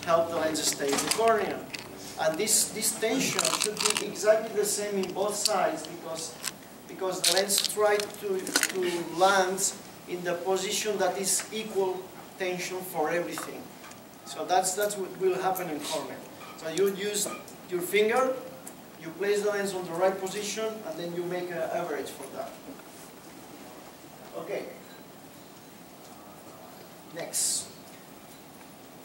help the lens stay in the cornea. And this tension should be exactly the same in both sides because the lens tries to land in the position that is equal tension for everything. So that's what will happen in cornea. So you use your finger, you place the lens on the right position, and then you make an average for that. Okay. Next.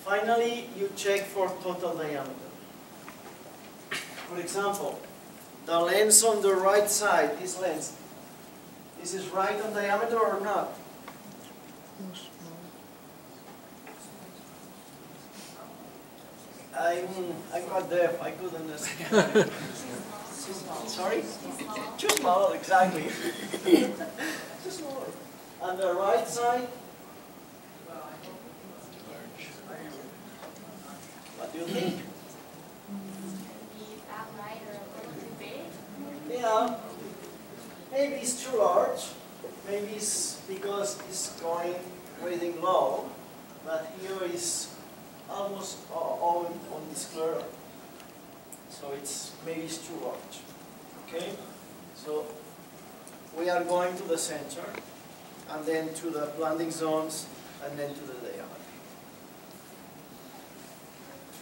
Finally, you check for total diameter. For example, the lens on the right side, this lens, this is right on diameter or not? I'm not deaf, I couldn't understand. Sorry? Too small, exactly. Too small. On the right side, what do you think? Yeah, maybe it's too large. Maybe it's because it's going reading low, but here is almost all on this sclera. So maybe it's too large. Okay? So we are going to the center, and then to the blending zones, and then to the diameter.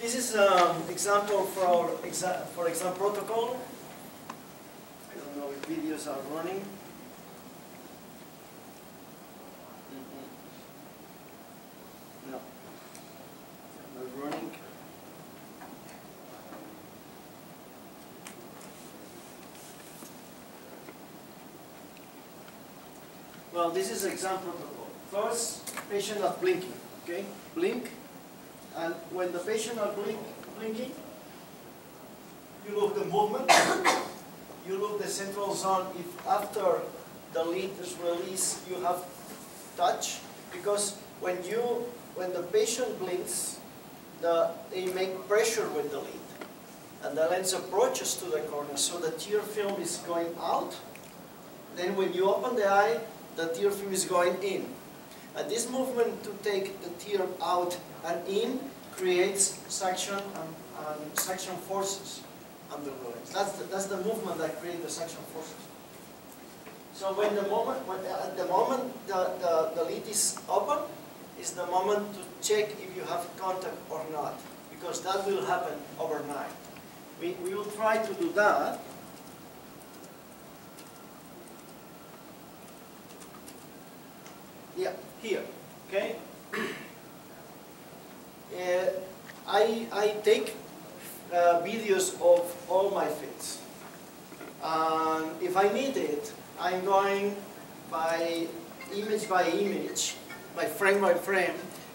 This is an example for exam protocol. I don't know if videos are running. No. Not running. Well, this is exam protocol. First, patient are blinking. Okay? Blink. And when the patient are blinking, you look the movement. You look the central zone if after the lid is released you have touch, because when the patient blinks, they make pressure with the lid, and the lens approaches to the cornea, so the tear film is going out. Then when you open the eye, the tear film is going in. And this movement to take the tear out and in creates suction and suction forces under the lens. That's the movement that creates the suction forces. So at the moment the lid is open, is the moment to check if you have contact or not, because that will happen overnight. We will try to do that. Yeah, here, okay? I take videos of all my fits. And if I need it, I'm going by image, by frame,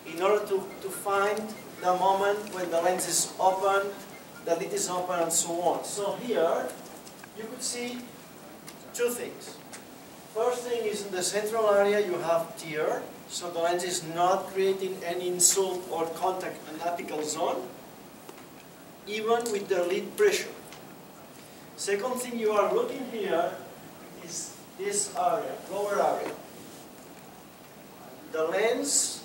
in order to find the moment when the lens is open, the lid is open, and so on. So here, you could see two things. First thing is in the central area you have tear, so the lens is not creating any insult or contact in the apical zone, even with the lid pressure. Second thing you are looking here is this area, lower area. The lens,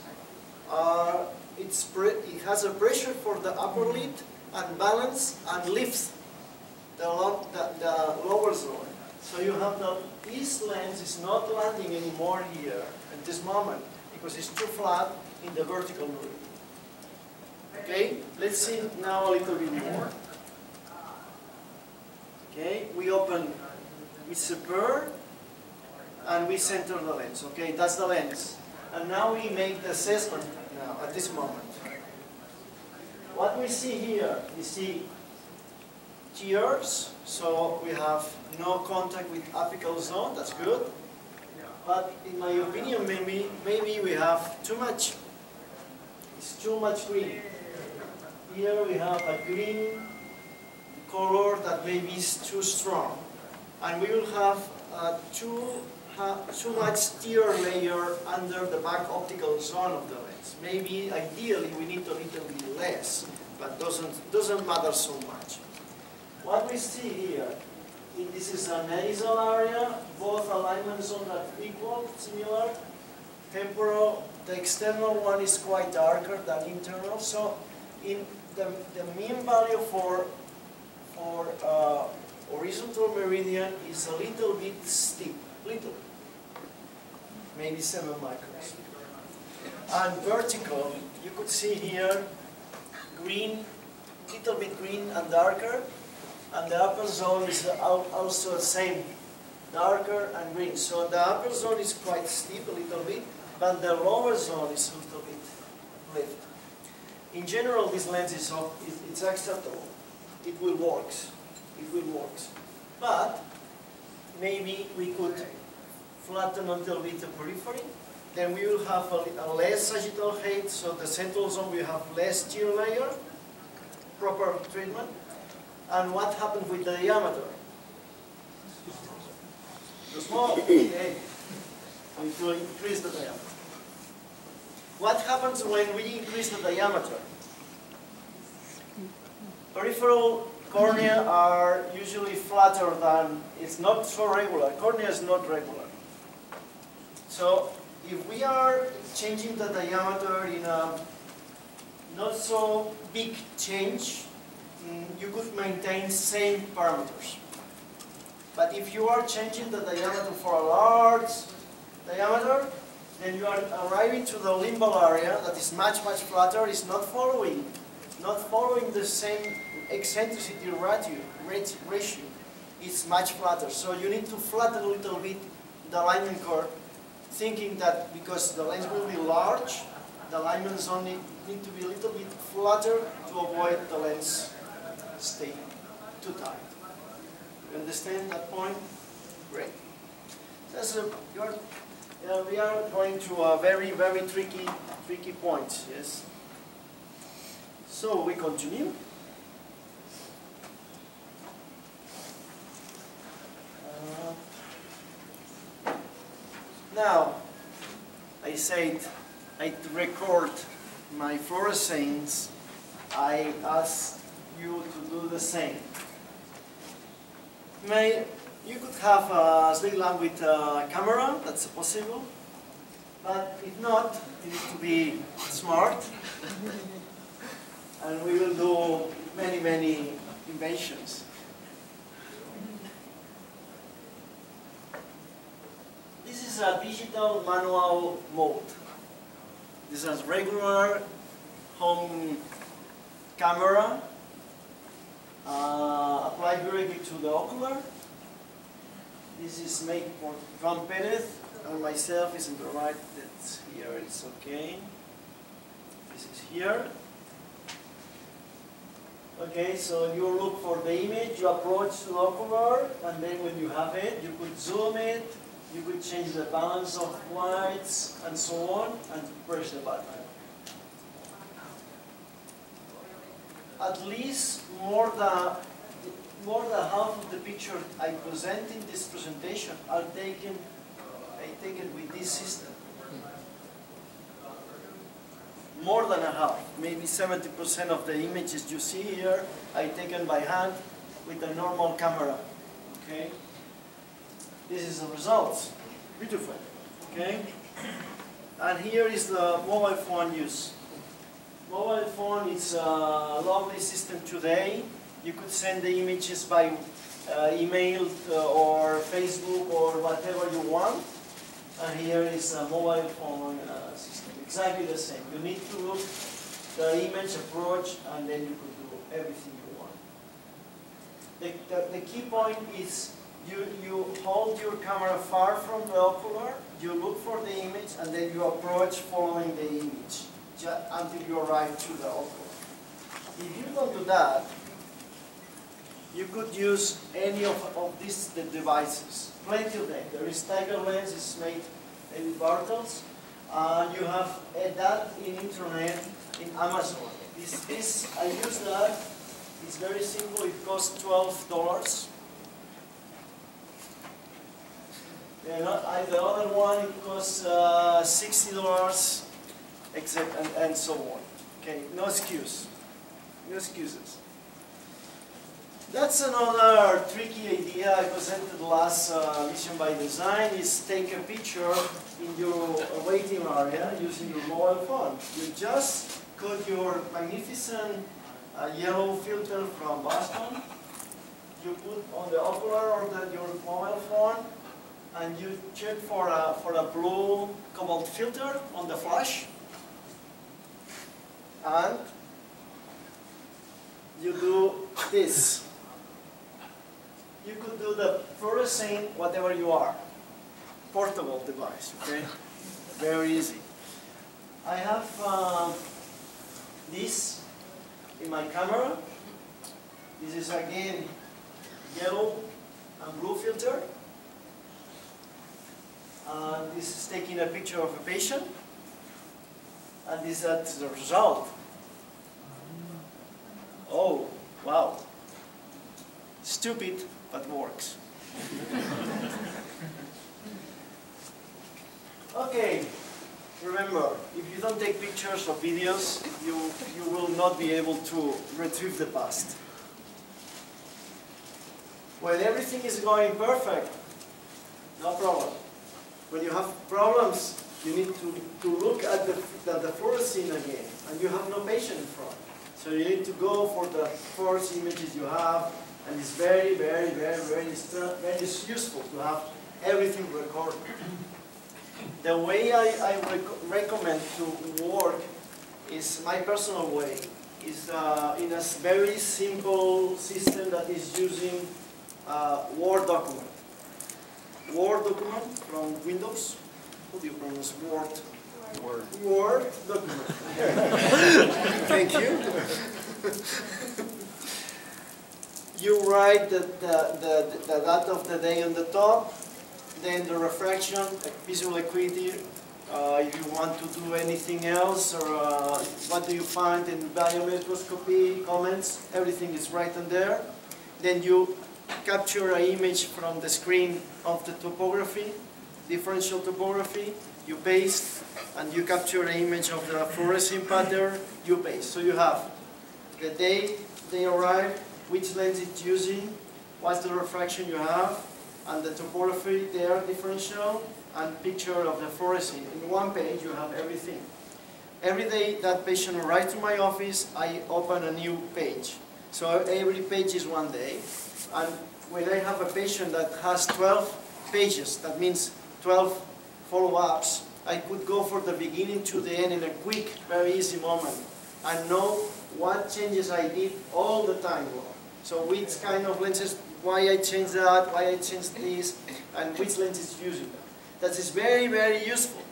it has a pressure for the upper lid and balance and lifts the lower zone. So you have this lens is not landing anymore here at this moment because it's too flat in the vertical meridian. Okay, let's see now a little bit more. Okay, we open, we separe, and we center the lens. Okay, that's the lens. And now we make the assessment now at this moment. What we see here, we see tears, so we have no contact with apical zone, that's good. But in my opinion, maybe we have too much. It's too much green. Here we have a green color that maybe is too strong. And we will have too much tear layer under the back optical zone of the lens. Maybe ideally we need a little bit less, but doesn't matter so much. What we see here, this is a nasal area, both alignment zones are equal, similar. Temporal, the external one is quite darker than internal, so in the mean value for horizontal meridian is a little bit steep, little, maybe 7 microns. And vertical, you could see here, green, little bit green and darker, and the upper zone is also the same, darker and green. So the upper zone is quite steep, a little bit, but the lower zone is a little bit left. In general, this lens is it's acceptable. It will work. It will work. But maybe we could flatten a little bit the periphery. Then we will have a less sagittal height, so the central zone will have less tear layer, proper treatment. And what happens with the diameter? Too small. Okay. We will increase the diameter. What happens when we increase the diameter? Peripheral cornea are usually flatter than, it's not so regular. Cornea is not regular. So if we are changing the diameter in a not so big change, you could maintain same parameters. But if you are changing the diameter for a large diameter, then you are arriving to the limbal area that is much flatter. It's not following the same eccentricity ratio. It's much flatter. So you need to flatten a little bit the alignment curve, thinking that because the lens will be large, the alignments only need to be a little bit flatter to avoid the lens staying too tight. You understand that point? Great. We are going to a very tricky point. Yes. So we continue. Now, I said I record my fluoresceins. I ask you to do the same. You could have a slit lamp with a camera, that's possible. But if not, you need to be smart. And we will do many inventions. This is a digital manual mode. This is a regular home camera applied directly to the ocular. This is made for Jaume and myself is in the right. That's here. It's okay. This is here. Okay, so you look for the image, you approach the ocular, and then when you have it, you could zoom it, you could change the balance of whites, and so on, and press the button. At least more than half of the pictures I present in this presentation are taken with this system. More than a half, maybe 70% of the images you see here are taken by hand with a normal camera. Okay, this is the results. Beautiful. Okay, and here is the mobile phone use. Mobile phone is a lovely system today. You could send the images by email or Facebook or whatever you want. And here is a mobile phone system, exactly the same. You need to look the image, approach, and then you could do everything you want. The key point is you hold your camera far from the ocular, you look for the image, and then you approach following the image until you arrive to the ocular. If you don't do that, you could use any of these devices. Plenty of them. There is Tiger lens, it's made with Bartels. You have that in internet, in Amazon. I use that. It's very simple. It costs $12. The other one, it costs $60, and so on. Okay, no excuse. No excuses. That's another tricky idea I presented last Mission by Design, is take a picture in your waiting area using your mobile phone. You just got your magnificent yellow filter from Boston. You put on the ocular or your mobile phone, and you check for a blue cobalt filter on the flash, and you do this. You could do the fluorescein, whatever you are. Portable device, okay? Very easy. I have this in my camera. This is again yellow and blue filter. And this is taking a picture of a patient. And this is the result. Oh, wow. Stupid, but works. Okay, remember, if you don't take pictures or videos, you will not be able to retrieve the past. When everything is going perfect, no problem. When you have problems, you need to look at the fluorescein again, and you have no patient in front. So you need to go for the first images you have, and it's very, very, very, very useful to have everything recorded. The way I recommend to work is my personal way, is in a very simple system that is using Word document. Word document from Windows. How do you pronounce Word? Word. Word document. Thank you. You write the data of the day on the top, then the refraction, visual acuity, if you want to do anything else, or what do you find in biomicroscopy, comments, everything is right in there. Then you capture an image from the screen of the topography, differential topography, you paste, and you capture an image of the fluorescein pattern, you paste. So you have the day they arrive, which lens it's using, what's the refraction you have, and the topography there, differential, and picture of the fluorescein. In one page you have everything. Every day that patient arrives to my office, I open a new page. So every page is one day. And when I have a patient that has 12 pages, that means 12 follow-ups, I could go from the beginning to the end in a quick, very easy moment and know what changes I did all the time. So which kind of lenses, why I changed that, why I changed this, and which lens is using them. That is very, very useful.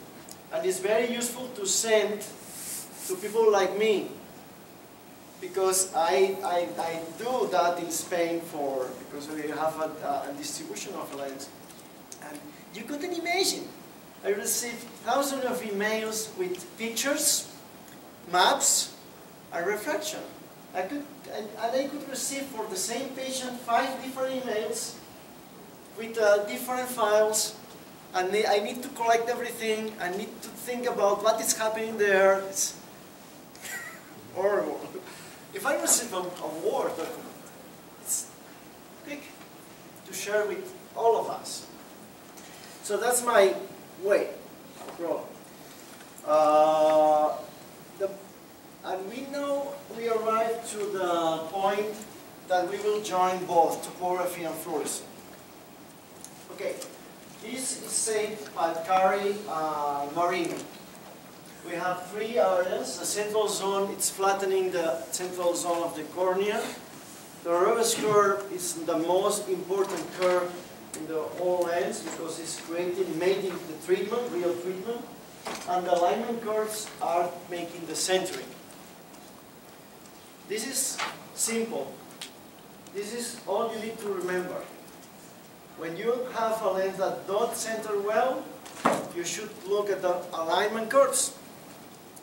And it's very useful to send to people like me, because I do that in Spain because we have a distribution of lens. And you couldn't imagine. I received thousands of emails with pictures, maps, and refraction. I could receive for the same patient 5 different emails with different files, and I need to collect everything. I need to think about what is happening there. It's horrible. If I receive a Word document, it's quick to share with all of us. So that's my way of growing. And we know we arrived to the point that we will join both topography and fluorescein. Okay, this is said by Cari Marino. We have 3 areas. The central zone, it's flattening the central zone of the cornea. The reverse curve is the most important curve in the whole lens because it's making the treatment, real treatment. And the alignment curves are making the centering. This is simple. This is all you need to remember. When you have a lens that don't center well, you should look at the alignment curves.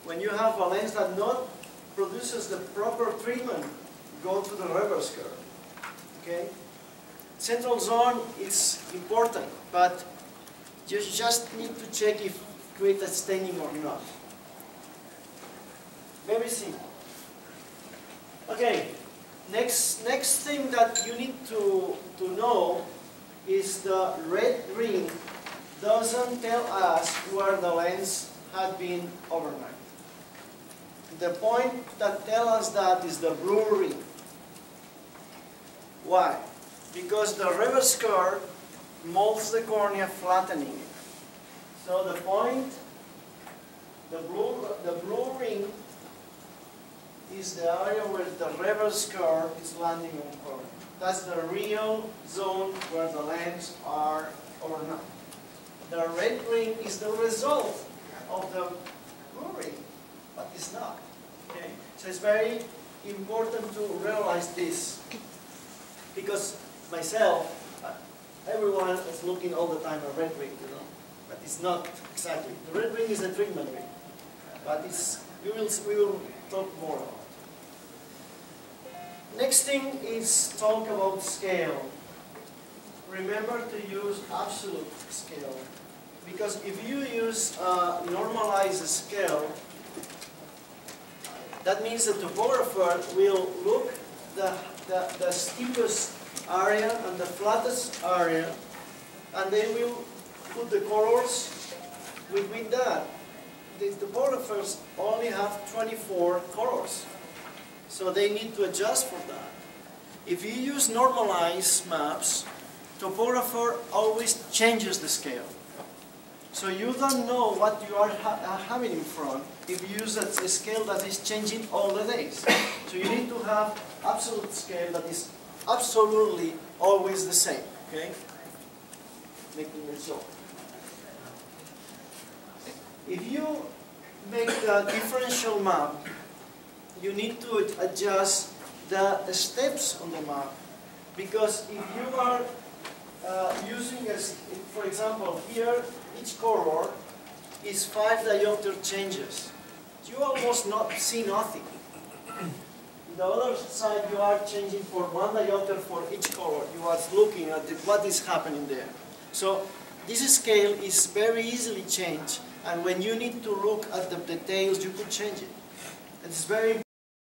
When you have a lens that not produces the proper treatment, go to the reverse curve. Okay? Central zone is important, but you just need to check if it creates a staining or not. Very simple. Okay, next thing that you need to know is the red ring doesn't tell us where the lens had been overnight. the point that tells us that is the blue ring. Why? Because the reverse curve molds the cornea, flattening it. So the point, the blue ring is the area where the reverse curve is landing on cornea. That's the real zone where the lens are or not. The red ring is the result of the blue ring, but it's not. Okay? So it's very important to realize this, because myself, everyone is looking all the time at red ring, you know, but it's not exactly. The red ring is a treatment ring, but it's, we will talk more about it. Next thing is talk about scale. Remember to use absolute scale, because if you use normalized scale, that means the topographer will look the steepest area and the flattest area, and they will put the colors between that. The topographers only have 24 colors, so they need to adjust for that. If you use normalized maps, topographer always changes the scale. So you don't know what you are having in front if you use a scale that is changing all the days. So you need to have absolute scale that is absolutely always the same. Okay? Making it so. If you make the differential map, you need to adjust the steps on the map, because if you are using, for example, here each color is 5 diopter changes. You almost not see nothing. On the other side, you are changing for 1 diopter for each color. You are looking at what is happening there. So this scale is very easily changed, and when you need to look at the details, you could change it. It's very